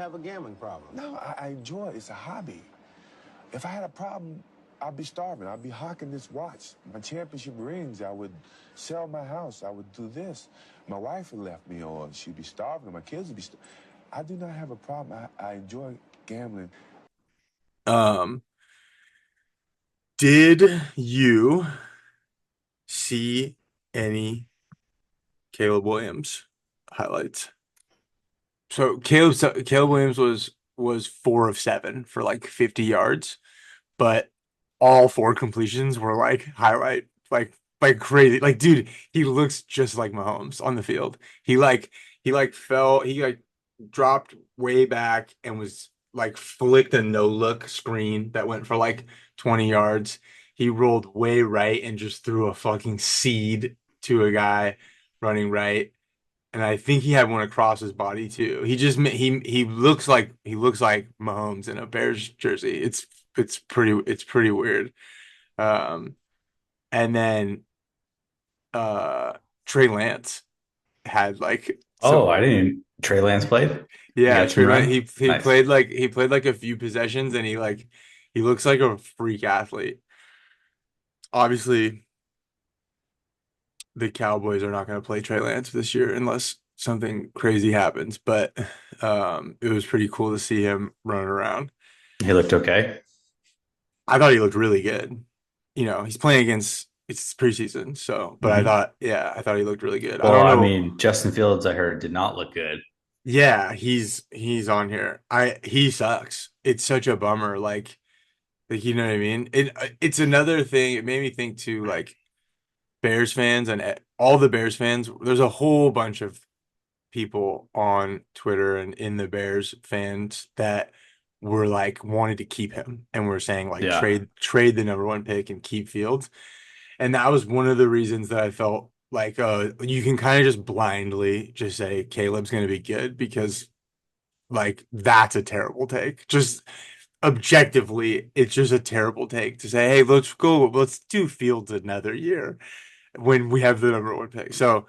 have a gambling problem. No, I enjoy it. It's a hobby. If I had a problem, I'd be starving. I'd be hawking this watch. My championship rings, I would sell my house. I would do this. My wife had left me, or she'd be starving. My kids would be starving. I do not have a problem. I enjoy gambling. Did you see any Caleb Williams highlights? So Caleb Williams was 4 of 7 for like 50 yards, but all 4 completions were like highlight, like crazy. Like, dude, he looks just like Mahomes on the field. He dropped way back and was like flicked a no look screen that went for like 20 yards. He rolled way right and just threw a fucking seed to a guy running right. And I think he had one across his body too. He looks like Mahomes in a Bears jersey. It's pretty weird. Um, and then Trey Lance had like Oh, I didn't. Trey Lance played. yeah, Trey Lance. he Nice. played like a few possessions and he looks like a freak athlete. Obviously, the Cowboys are not going to play Trey Lance this year unless something crazy happens, but it was pretty cool to see him running around. He looked okay. I thought he looked really good. You know, he's playing against it's preseason, so but I thought he looked really good. Well, I don't know. I mean, Justin Fields, I heard, did not look good. Yeah, he's on here. He sucks. It's such a bummer. Like you know what I mean? It's another thing. It made me think too, like Bears fans and all the Bears fans. There's a whole bunch of people on Twitter and in the Bears fans that were like wanted to keep him and were saying like Yeah. trade the number 1 pick and keep Fields. And that was one of the reasons that I felt like you can kind of just blindly just say Caleb's going to be good because like that's a terrible take. Just objectively, it's just a terrible take to say, hey, let's go, let's do Fields another year when we have the number 1 pick. So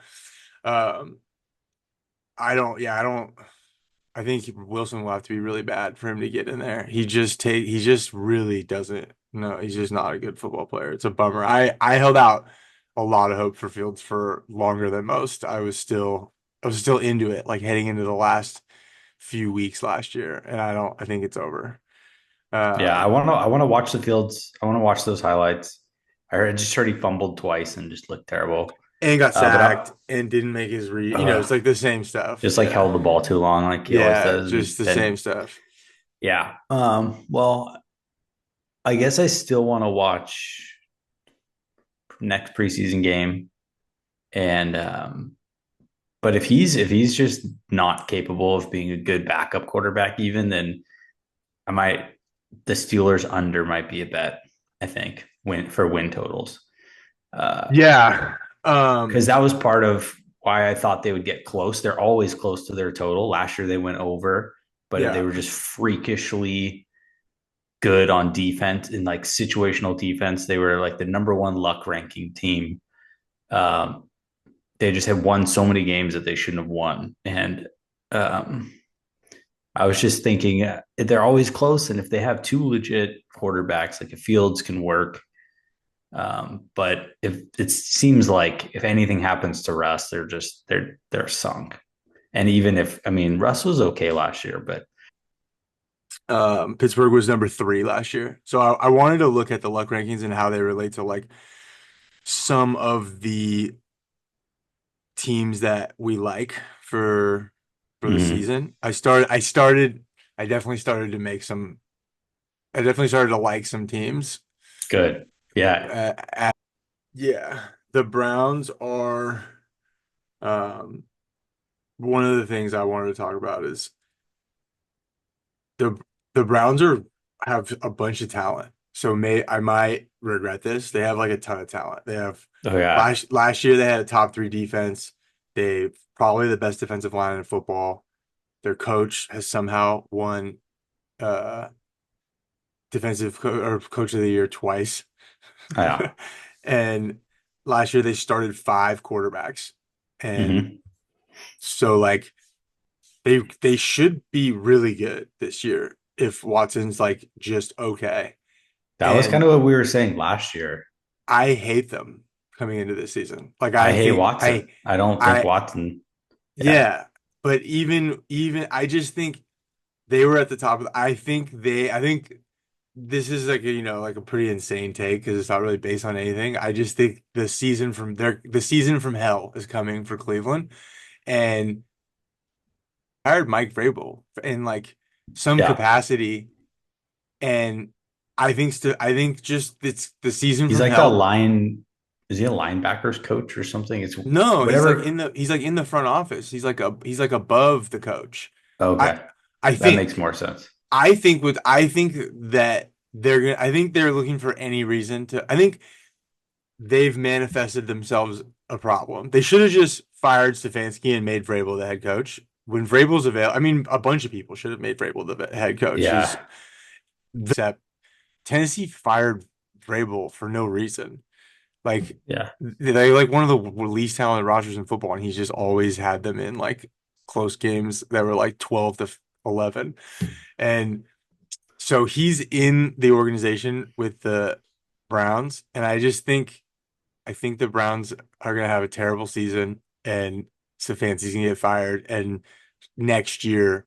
I don't. I think Wilson will have to be really bad for him to get in there. He just really doesn't. No, he's just not a good football player. It's a bummer. I held out a lot of hope for Fields for longer than most. I was still into it, like heading into the last few weeks last year, and I think it's over. Yeah, I want to watch the Fields. I want to watch those highlights. Just heard he fumbled twice and just looked terrible. And got sacked and didn't make his read. You know, it's like the same stuff. Just like held the ball too long, like he always does. Just the same stuff. Yeah. Well, I guess I still want to watch next preseason game. And but if he's just not capable of being a good backup quarterback, even then the Steelers under might be a bet, I think, win totals. Yeah. Because that was part of why I thought they would get close. They're always close to their total. Last year they went over, but they were just freakishly good on defense in like situational defense. They were like the number 1 luck ranking team. They just had won so many games that they shouldn't have won. And I was just thinking they're always close. And if they have 2 legit quarterbacks, like if Fields can work, but if it seems like if anything happens to Russ, they're sunk. And even if, I mean, Russ was okay last year, but Pittsburgh was number 3 last year. So I wanted to look at the luck rankings and how they relate to like some of the teams that we like for the season. I definitely started to like some teams. Good. Yeah. Yeah. The Browns are one of the things I wanted to talk about is the Browns have a bunch of talent. So I might regret this. They have like a ton of talent. They have last year they had a top 3 defense. They probably the best defensive line in football. Their coach has somehow won defensive coach of the year twice. Yeah. And last year they started 5 quarterbacks. And so like they should be really good this year if Watson's like just okay. That was kind And of what we were saying last year. I hate them coming into this season. Like I I hate think Watson. I don't think I Watson. Yeah, yeah, but even I just think they were at the top of I think this is like a, like a pretty insane take because it's not really based on anything. I just think the season from hell is coming for Cleveland, and I hired Mike Vrabel in like some yeah. capacity, and I think just it's the season He's from like a hell. line. Is he a linebackers coach or something? It's No, whatever. he's like in the front office. He's like above the coach. I Okay, I that makes think more sense. I think that I think they're looking for any reason to I think they've manifested themselves a problem. They should have just fired Stefanski and made Vrabel the head coach. When Vrabel's available, I mean, a bunch of people should have made Vrabel the head coach. Yeah, Except Tennessee fired Vrabel for no reason. Like yeah. they like one of the least talented rosters in football, and he's just always had them in like close games that were like 12-11. And so he's in the organization with the Browns, and I think the Browns are gonna have a terrible season, and Stefanski's gonna get fired. And next year,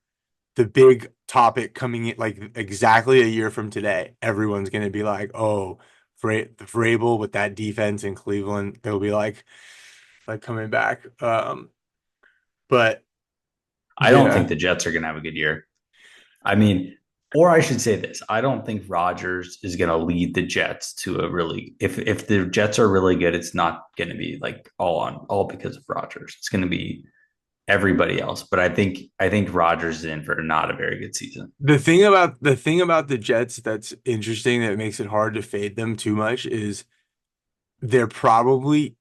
the big topic coming in like exactly a year from today, everyone's gonna be like, "Oh, Vrabel with that defense in Cleveland, they'll be like coming back." But I don't think yeah, the Jets are going to have a good year. I mean, or I should say this: I don't think Rodgers is going to lead the Jets to a really. If the Jets are really good, it's not going to be like all because of Rodgers. It's going to be everybody else. But I think Rodgers is in for not a very good season. the thing about the Jets that's interesting that makes it hard to fade them too much is they're probably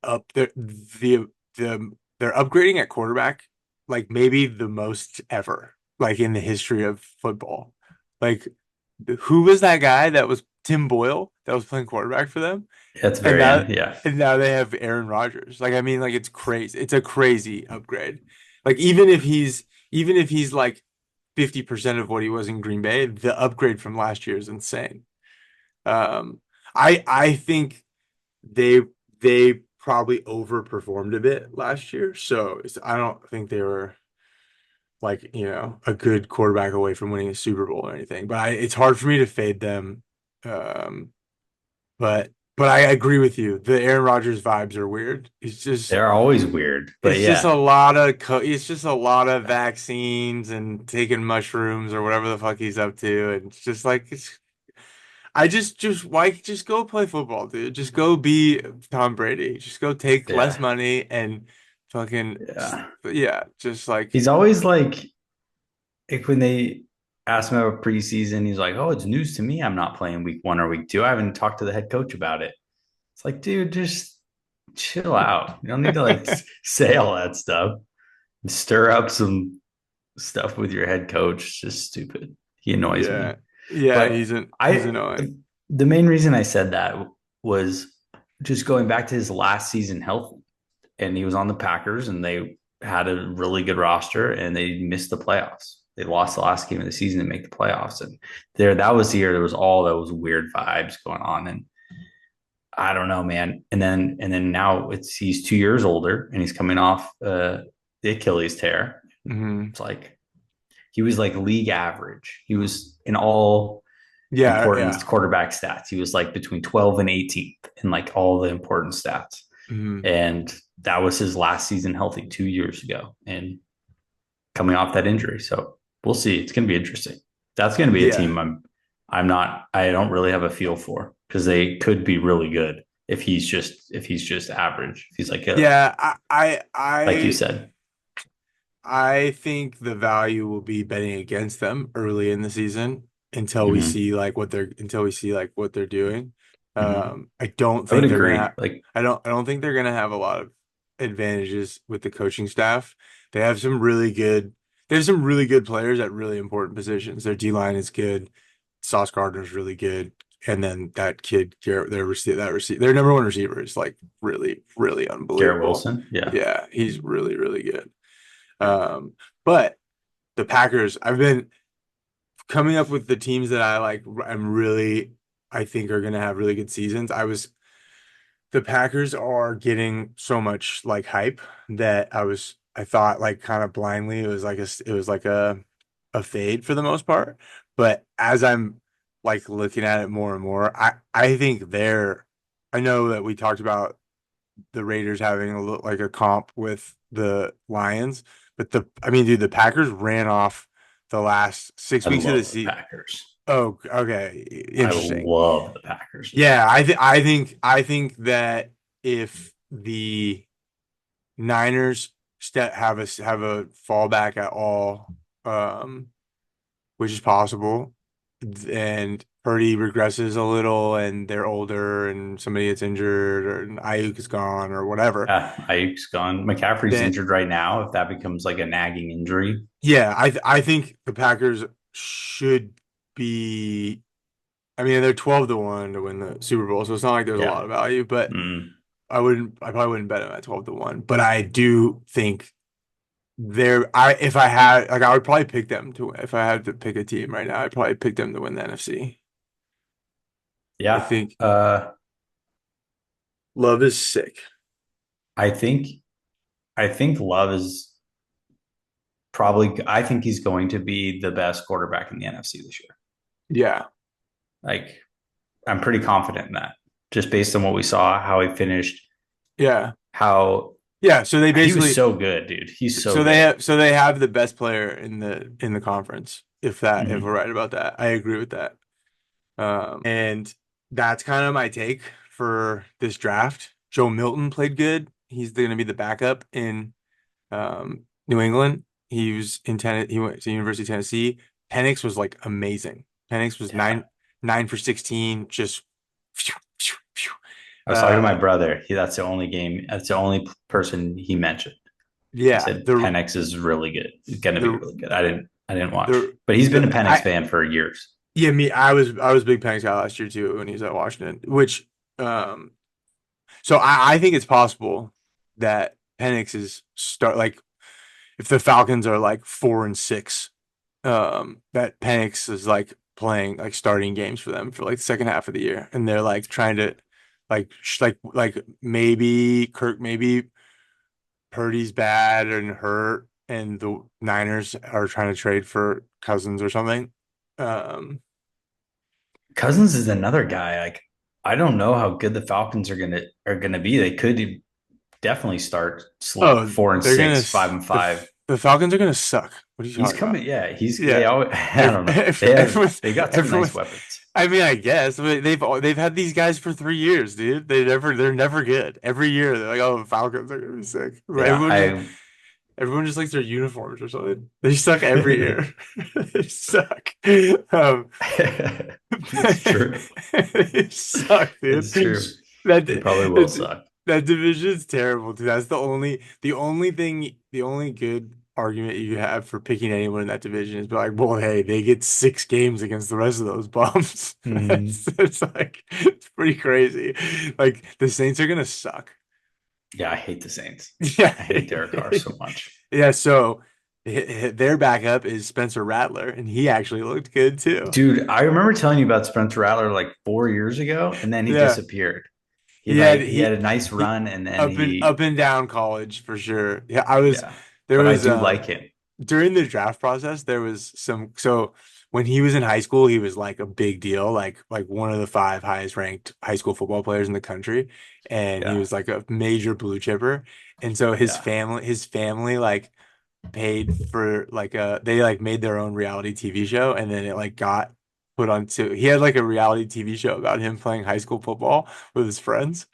up there they're upgrading at quarterback like maybe the most ever like in the history of football. Like who was that guy that was Tim Boyle that was playing quarterback for them? At the And very end, yeah, now they have Aaron Rodgers. Like I mean like it's crazy. It's a crazy upgrade. Like even if he's like 50% of what he was in Green Bay, the upgrade from last year is insane. Um I think they they probably overperformed a bit last year. So I don't think they were like, a good quarterback away from winning a Super Bowl or anything. But it's hard for me to fade them. Um, but I agree with you. The Aaron Rodgers vibes are weird. they're always weird, but It's just yeah, a lot of it's just a lot of vaccines and taking mushrooms or whatever the fuck he's up to. And it's just like I just why just go play football, dude. Just go be Tom Brady. Just go take less yeah, money and fucking yeah. yeah, just like He's always like when they asked him about preseason, he's like, "Oh, it's news to me. I'm not playing week 1 or week 2. I haven't talked to the head coach about it." It's like, dude, just chill out. You don't need to like say all that stuff. Stir up some stuff with your head coach. It's just stupid. He annoys yeah. me. Yeah, But he's I, annoying. the main reason I said that was just going back to his last season healthy, and he was on the Packers, and they had a really good roster, and they missed the playoffs. They lost the last game of the season to make the playoffs, and that was the year there was all those weird vibes going on, and I don't know, man. And then now he's 2 years older, and he's coming off the Achilles tear. Hmm. It's like he was like league average. He was in all Yeah, important yeah. quarterback stats. He was like between 12 and 18th in like all the important stats. Hmm. And that was his last season healthy 2 years ago and coming off that injury. So we'll see. It's going to be interesting. That's going to be a Yeah. team I don't really have a feel for because they could be really good if he's just average. If he's Yeah, like you said. I think the value will be betting against them early in the season Mm-hmm. until we see like what they're doing. Mm-hmm. I don't I would think they're gonna agree. Like, I don't think they're gonna have a lot of advantages with the coaching staff. They have some really good they have some really good players at really important positions. Their D line is good. Sauce Gardner's really good. And then that kid, Garrett, their number one receiver is like really, really Garrett unbelievable. Wilson. Yeah. Yeah, he's really, really good. But the Packers, I've been coming up with the teams that I like. I think are going to have really good seasons. The Packers are getting so much like hype that I thought like kind of blindly it was like a fade for the most part. But as I'm like looking at it more and more, I think I know that we talked about the Raiders having like a comp with the Lions, but I mean, dude, the Packers ran off the last six I weeks of the love the season. Packers. Oh, okay, I interesting. love the Packers. Yeah, I think that if the Niners have a fallback at all, um, which is possible, and Purdy regresses a little, and they're older, and somebody gets injured, or Ayuk is gone, or whatever, Ayuk's gone. McCaffrey's then injured right now. If that becomes like a nagging injury, yeah, I think the Packers should be. I mean, they're 12 to 1 to win the Super Bowl, so it's not like there's a yeah. lot of value, but Mm. I probably wouldn't bet them at 12 to 1, but I do think if I had, like, I would probably pick them to win. If I had to pick a team right now, I'd probably pick them to win the NFC. I Yeah. think Love is sick. I think I think Love is probably I think he's going to be the best quarterback in the NFC this year. Yeah. Like I'm pretty confident in that. Just based on what we saw, how he finished, Yeah. how Yeah. So they he was basically, so good, dude. He's so good. so they have the best player in the conference. If we're Mhm. right about that, I agree with that. And that's kind of my take for this draft. Joe Milton played good. He's going to be the backup in New England. He went to University of Tennessee. Penix was like amazing. Penix was Yeah. 9 for 16, just I was talking to my uh brother. That's the only game. That's the only person he mentioned. He yeah, said Penix is really good. He's going to be the really good. I didn't watch, the but he's been a the Penix I fan for years. yeah, I was a big Penix guy last year too when he was at Washington, which um so I think it's possible that Penix is start like if the Falcons are like 4-6, that Penix is like playing like starting games for them for like the second half of the year, and they're like trying to maybe Purdy's bad and hurt, and the Niners are trying to trade for Cousins or something. Um, Cousins is another guy. Like I don't know how good the Falcons are gonna be. They could definitely start slow, oh, 4-6, 5-5. the Falcons are gonna suck. What are you He's talking about? coming. Yeah, he's they Yeah, always. I don't know. They got some everyone. nice weapons. I mean, I guess but they've had these guys for 3 years, dude. They're never good. Every year they're like, oh, the Falcons are gonna be sick. Yeah, I. Everyone just likes their uniforms or something. They suck every year. They suck. It's true. They suck, dude. It's true. That They probably will that suck. that division is terrible, dude. That's the only good argument you have for picking anyone in that division is be like, well, hey, they get 6 games against the rest of those bums. Mhm. It's like it's pretty crazy. Like the Saints are gonna suck. Yeah, I hate the Saints. Yeah. I hate Derek Carr so much. Yeah, so their backup is Spencer Rattler, and he actually looked good too. Dude, I remember telling you about Spencer Rattler like 4 years ago, and then he Yeah, disappeared. he had He had a nice he run, and then up and down college for sure. Yeah, yeah. there But I was do like him. during the draft process there was so when he was in high school he was like a big deal, like one of the 5 highest ranked high school football players in the country, and he Yeah, was like a major blue chipper, and so yeah. his family like paid for like they like made their own reality TV show, and then it like got put onto he had like a reality TV show about him playing high school football with his friends,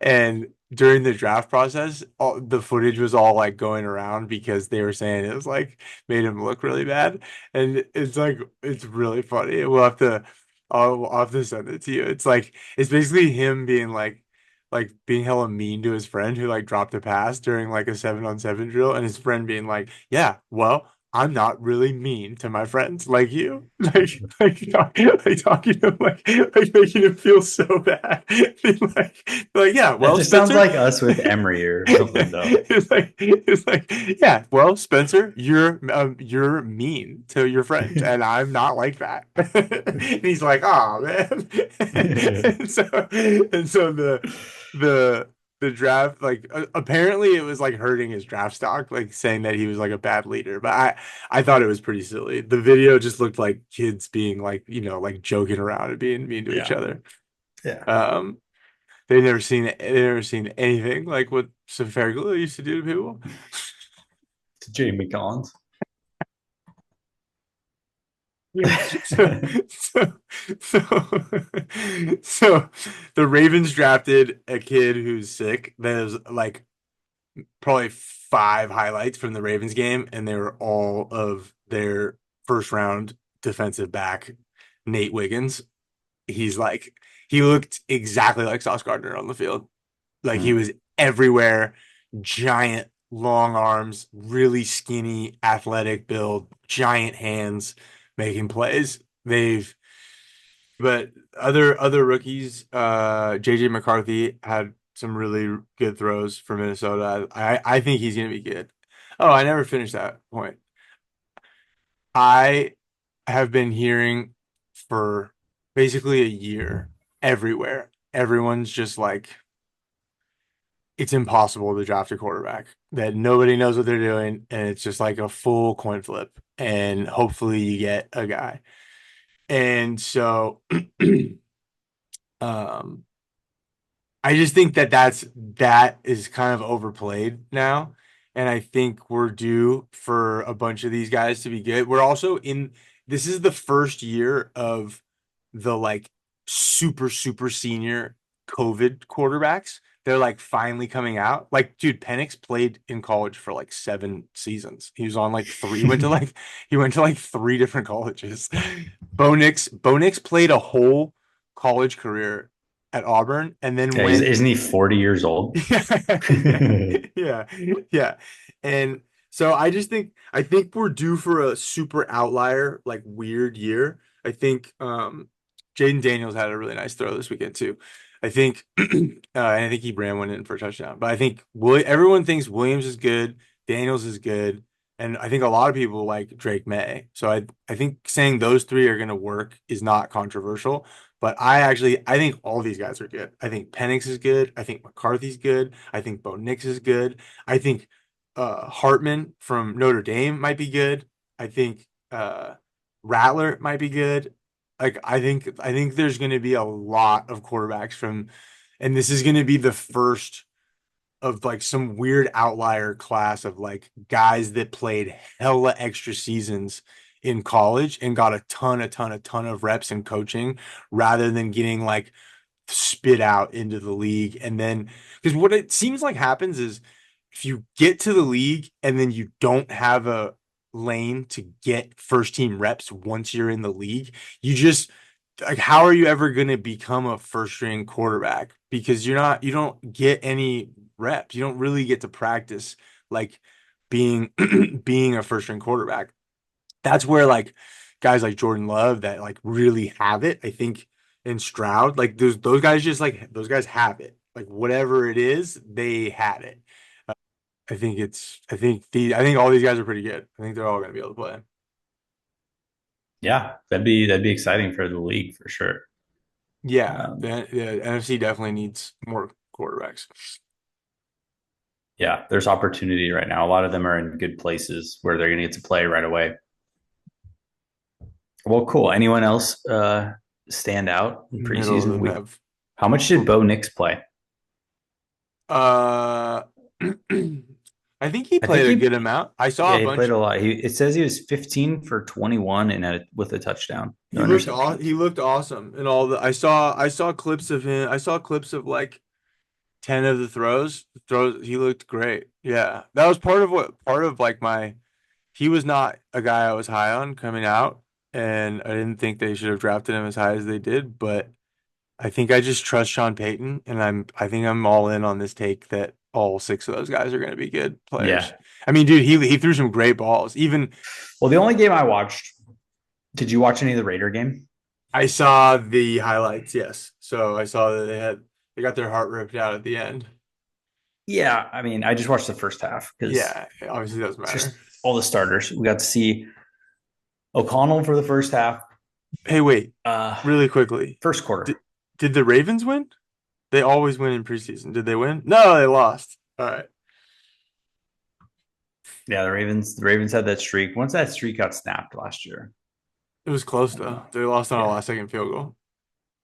and during the draft process all the footage was all like going around because they were saying it was like made him look really bad, and it's like it's really funny. I'll have to send it to you. It's like it's basically him being like being hella mean to his friend who like dropped a pass during like a 7-on-7 drill, and his friend being like, yeah, well, I'm not really mean to my friends like you. Like talking to him like making him feel so bad. Yeah, That well, just sounds Spencer. like us with Emery or something, though. It's like, yeah, well, Spencer, you're mean to your friend, and I'm not like that. And he's like, oh man. And so the the draft, like, apparently it was like hurting his draft stock, like saying that he was like a bad leader. But I thought it was pretty silly. The video just looked like kids being like, like joking around and being mean to each Yeah. other. Yeah. Um, they never seen anything like what Fergal used to do to people. To Jamie Collins. Yeah. So, so, so the Ravens drafted a kid who's sick. There's like probably five highlights from the Ravens game, and they were all of their first round defensive back, Nate Wiggins. He's like, he looked exactly like Sauce Gardner on the field. Like he Hmm. was everywhere, giant, long arms, really skinny, athletic build, giant hands, making plays. But other rookies, JJ McCarthy had some really good throws for Minnesota. I think he's gonna be good. Oh, I never finished that point. I have been hearing for basically a year everywhere. Everyone's just like, it's impossible to draft a quarterback, that nobody knows what they're doing, and it's just like a full coin flip. And hopefully you get a guy. And so um I just think that is kind of overplayed now. And I think we're due for a bunch of these guys to be good. We're also in This is the first year of the like super, super senior COVID quarterbacks. They're like finally coming out. Like, dude, Penix played in college for like 7 seasons. He was on like three, he went to like three different colleges. Bo Nix played a whole college career at Auburn and then Yeah, went. isn't he 40 years old? Yeah, yeah, yeah. And so I think we're due for a super outlier, like weird year. I think Jaden Daniels had a really nice throw this weekend too. I think and I think he ran one in for a touchdown. But I think everyone thinks Williams is good, Daniels is good, and I think a lot of people like Drake May. So I think saying those three are gonna work is not controversial. But I think all these guys are good. I think Penix is good. I think McCarthy's good. I think Bo Nix is good. I think Hartman from Notre Dame might be good. I think Rattler might be good. Like I think there's going to be a lot of quarterbacks and this is going to be the first of like some weird outlier class of like guys that played hella extra seasons in college and got a ton of reps in coaching rather than getting like spit out into the league. And then, because what it seems like happens is if you get to the league and then you don't have a lane to get first team reps once you're in the league, you just like, how are you ever going to become a first string quarterback? Because you don't get any reps. You don't really get to practice like being being a first string quarterback. That's where like guys like Jordan Love that like really have it, I think, and Stroud, like those guys just like those guys have it. Like whatever it is, they had it. I think all these guys are pretty good. I think they're all gonna be able to play. Yeah, that'd be exciting for the league for sure. Yeah, Um, the NFC definitely needs more quarterbacks. yeah, there's opportunity right now. A lot of them are in good places where they're going to get to play right away. Well, cool. Anyone else stand out in Middle of preseason the week? Bev. How much did Bo Nix play? Uh, I think he I think played a good amount. I saw yeah, a he played bunch. a lot. It says he was 15 for 21 and with a touchdown, no He interceptions. looked awesome and all the. I saw clips of him. I saw clips of like 10 of the throws. He looked great. Yeah, that was part of like my. He was not a guy I was high on coming out, and I didn't think they should have drafted him as high as they did. But I think I just trust Sean Payton, and I think I'm all in on this take that all six of those guys are going to be good Yeah. players. I mean, dude, he threw some great balls. Even Well, the only game I watched, did you watch any of the Raider game? I saw the highlights, yes. So I saw that they got their heart ripped out at the end. Yeah, I mean, I just watched the first half because Yeah, it obviously doesn't it's just matter. all the starters. We got to see O'Connell for the first half, Hey, wait, uh, really quickly. first Did, quarter. did the Ravens win? They always win in preseason. Did they win? No, they lost. All right. Yeah, the Ravens had that streak. Once that streak got snapped last year, It was close I don't though. know. They lost on a Yeah. last second field goal.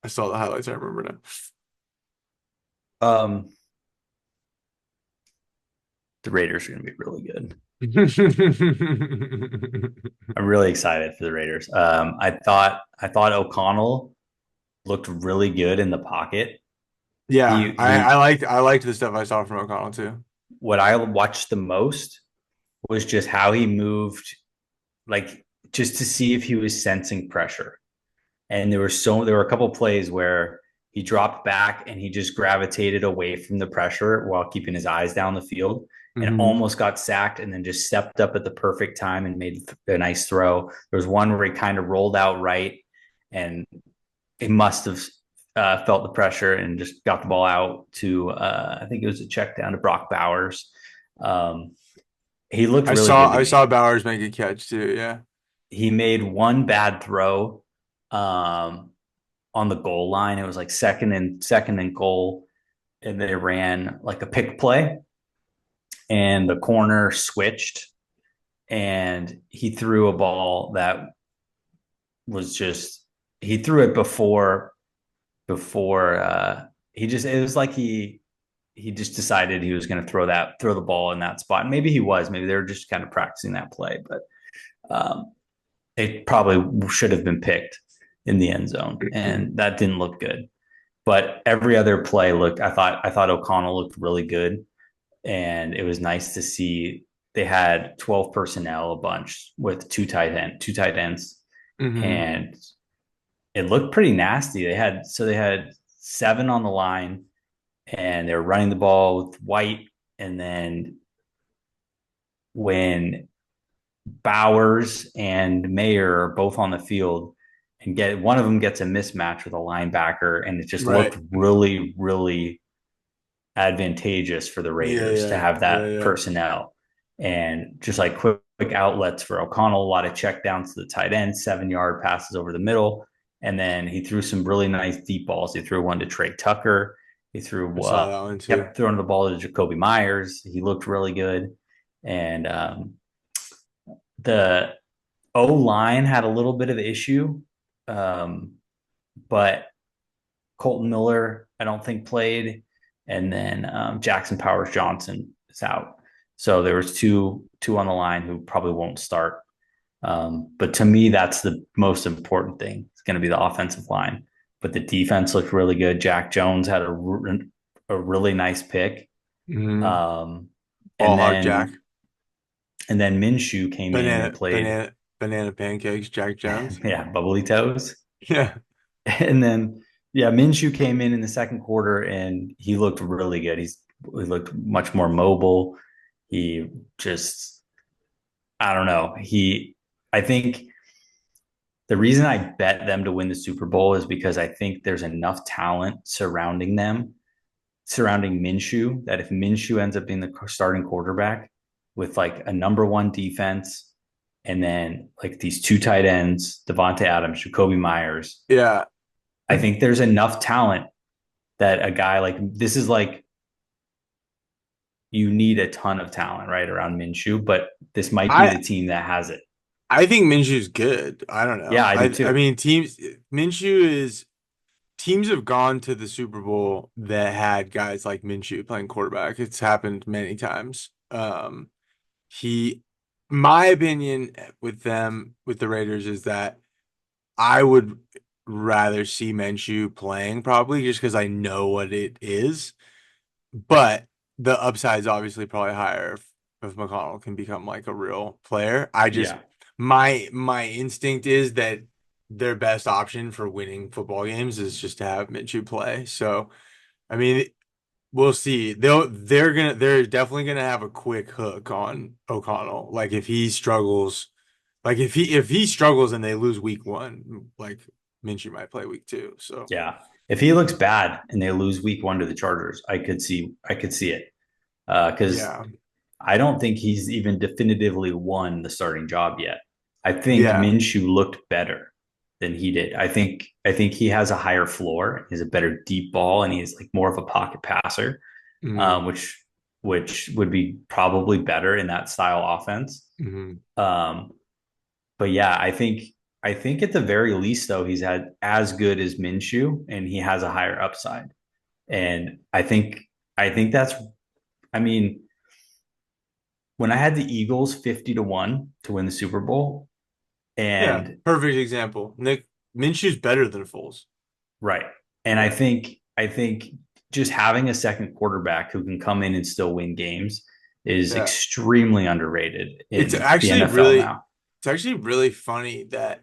I saw the highlights. I remember Um, the Raiders are going to be really good. now. I'm really excited for the Raiders. I thought O'Connell looked really good in the pocket. Yeah, He I, he. I liked I liked the stuff I saw from O'Connell too. What I watched the most was just how he moved, like just to see if he was sensing pressure. And there were a couple plays where he dropped back and he just gravitated away from the pressure while keeping his eyes down the field and Hmm. almost got sacked and then just stepped up at the perfect time and made a nice throw. There was one where he kind of rolled out right and he must have felt the pressure and just got the ball out to I think it was a check down to Brock Bowers. Um, he looked I really saw good to I me. saw Bowers make a catch too. Yeah. He made one bad throw um, on the goal line. It was like second and goal, and they ran like a pick play, and the corner switched, and he threw a ball that was just he threw it before he just it was like he just decided he was going to throw the ball in that spot. And maybe he was, maybe they were just kind of practicing that play, but um, it probably should have been picked in the end zone, and that didn't look good. But every other play looked. I thought O'Connell looked really good, and it was nice to see they had 12 personnel, a bunch with two tight ends, Hmm. and it looked pretty nasty. They had seven on the line, and they were running the ball with White, and then when Bowers and Mayer are both on the field and get one of them gets a mismatch with a linebacker, and it just Right. looked really, really advantageous for the Yeah, Raiders to yeah, have yeah, that yeah. personnel and just like quick outlets for O'Connell, a lot of check downs to the tight end, 7-yard passes over the middle. And then he threw some really nice deep balls. He threw one to Trey Tucker. He I saw that one too. kept throwing the ball to Jacoby Myers. He looked really good. And the O line had a little bit of issue, um, but Colton Miller, I don't think played, and then Jackson Powers Johnson is out. So there was two on the line who probably won't start. But to me, that's the most important thing. It's going to be the offensive line. But the defense looked really good. Jack Jones had a really nice pick, Hmm. um, Ball and hog Jack. then Minshew came in and Banana, played. banana, banana pancakes, Jack Jones. Yeah, bubbly toes. Yeah. And then yeah, Minshew came in the second quarter and he looked really good. He looked much more mobile. He just I don't know. I think the reason I bet them to win the Super Bowl is because I think there's enough talent surrounding Minshew, that if Minshew ends up being the starting quarterback with like a number one defense and then like these two tight ends, Devontae Adams, Jacoby Myers, Yeah. I think there's enough talent that a guy like this is like you need a ton of talent right around Minshew, but this might be I the team that has it. I think Minshew's good. I don't Yeah, know. I do I too. mean Minshew is teams have gone to the Super Bowl that had guys like Minshew playing quarterback. It's happened many times. He my opinion with the Raiders is that I would rather see Minshew playing probably just because I know what it is. But the upside is obviously probably higher if McConnell can become like a real player. I just Yeah, my instinct is that their best option for winning football games is just to have Minshew play. So I mean, we'll see. They're definitely gonna have a quick hook on O'Connell. Like if he struggles, like if he struggles and they lose week one, like Minshew might play week two. So Yeah. If he looks bad and they lose week one to the Chargers, I could see it. Because yeah, I don't think he's even definitively won the starting job yet. I think yeah, Minshew looked better than he did. I think he has a higher floor. He's a better deep ball, and he's like more of a pocket passer, mm, which would be probably better in that style offense. mm, Um, but yeah, I think at the very least though, he's had as good as Minshew, and he has a higher upside. And I think that's. I mean, when I had the Eagles 50-1 to win the Super Bowl, yeah, and perfect example. Nick Minshew's better than Foles. right, and I Yeah, think I think just having a second quarterback who can come in and still win games is yeah. extremely underrated It's in the actually NFL really, now. it's actually really funny that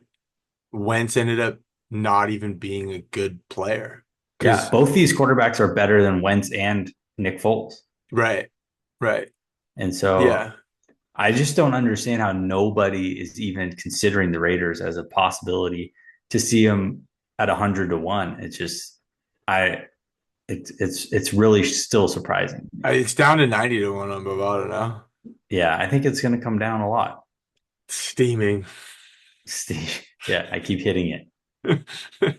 Wentz ended up not even being a good player. Yeah, Because both these quarterbacks are better than Wentz and Nick Foles, right, right, and so yeah. I just don't understand how nobody is even considering the Raiders as a possibility to see them at 100-1. It's just I it's really still surprising. It's down to 90-1 on Bovada now. Yeah, I think it's going to come down a lot. Steaming. Steve, yeah, I keep hitting it.